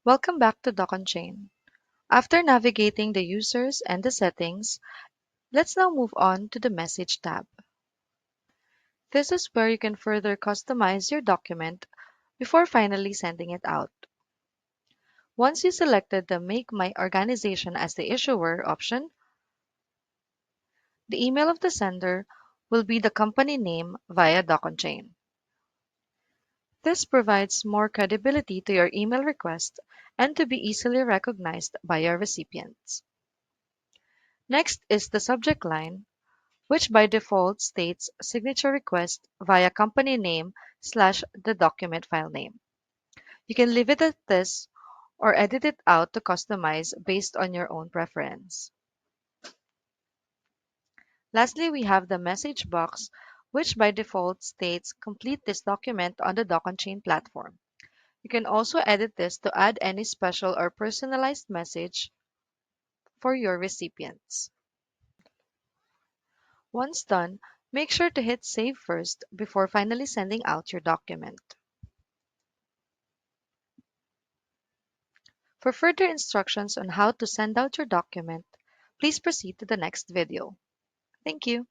Welcome back to DOCONCHAIN. After navigating the users and the settings, let's now move on to the Message tab. This is where you can further customize your document before finally sending it out. Once you selected the Make My Organization as the Issuer option, the email of the sender will be the company name via DOCONCHAIN. This provides more credibility to your email request and to be easily recognized by your recipients. Next is the subject line, which by default states signature request via company name slash the document file name. You can leave it at this or edit it out to customize based on your own preference. Lastly, we have the message box, which by default states complete this document on the DocOnChain platform. You can also edit this to add any special or personalized message for your recipients. Once done, make sure to hit Save first before finally sending out your document. For further instructions on how to send out your document, please proceed to the next video. Thank you.